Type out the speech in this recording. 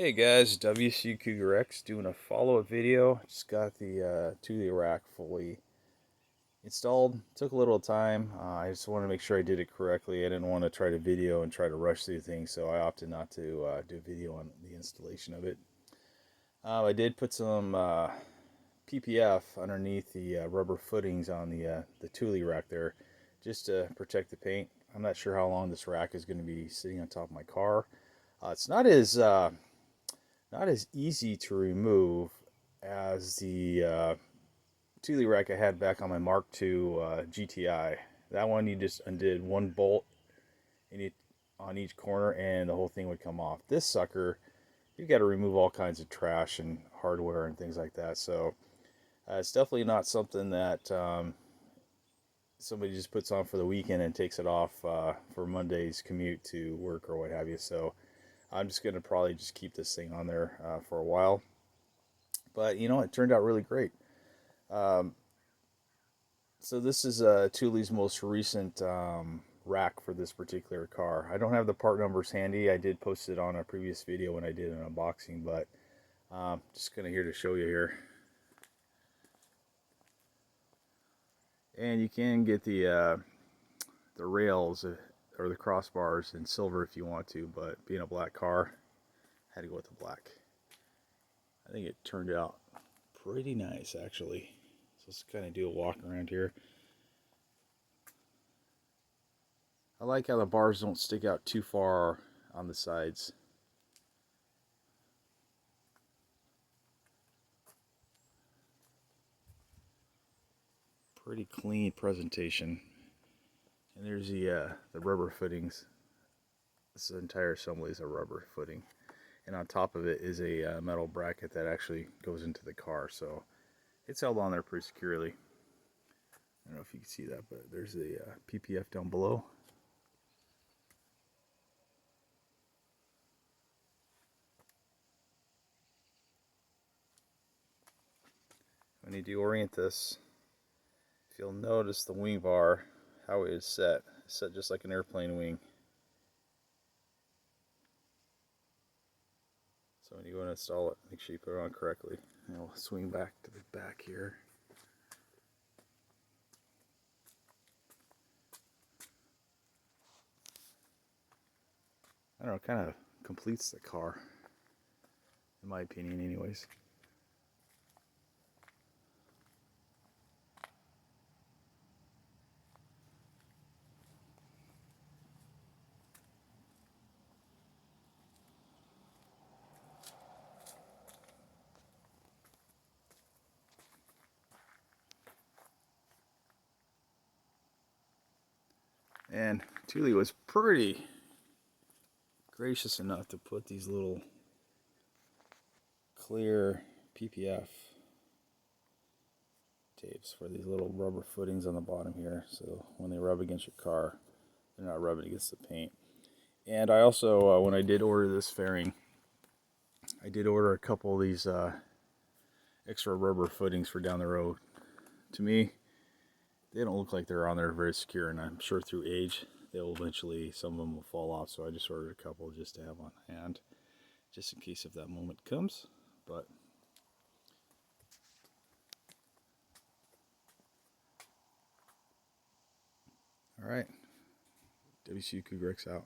Hey guys, WC Cougar X doing a follow-up video. Just got the Thule rack fully installed. Took a little time. I just wanted to make sure I did it correctly. I didn't want to try to video and try to rush through things, so I opted not to do video on the installation of it. I did put some PPF underneath the rubber footings on the Thule rack there, just to protect the paint. I'm not sure how long this rack is going to be sitting on top of my car. It's not as easy to remove as the Thule rack I had back on my Mark II GTI. That one you just undid one bolt on each corner and the whole thing would come off. This sucker, you've got to remove all kinds of trash and hardware and things like that. So it's definitely not something that somebody just puts on for the weekend and takes it off for Monday's commute to work or what have you. So I'm just going to probably just keep this thing on there for a while. But, you know, it turned out really great. Um, so this is Thule's most recent rack for this particular car. I don't have the part numbers handy. I did post it on a previous video when I did an unboxing, but just kind of here to show you here. And you can get the rails or the crossbars in silver if you want to, but being a black car, I had to go with the black. I think it turned out pretty nice actually. So let's kind of do a walk around here. I like how the bars don't stick out too far on the sides. Pretty clean presentation. And there's the rubber footings. This entire assembly is a rubber footing. And on top of it is a metal bracket that actually goes into the car. So it's held on there pretty securely. I don't know if you can see that, but there's a PPF down below. When you deorient this, if you'll notice the wing bar, how it is set. It's set just like an airplane wing. So when you go and install it, make sure you put it on correctly. And we'll swing back to the back here. I don't know, it kind of completes the car, in my opinion anyways. And Thule was pretty gracious enough to put these little clear PPF tapes for these little rubber footings on the bottom here, so when they rub against your car, they're not rubbing against the paint. And I also, when I did order this fairing, I did order a couple of these extra rubber footings for down the road. To me, they don't look like they're on there very secure, and I'm sure through age they'll eventually, some of them will fall off, so I just ordered a couple just to have on hand, just in case if that moment comes. But all right, WC Cougar X out.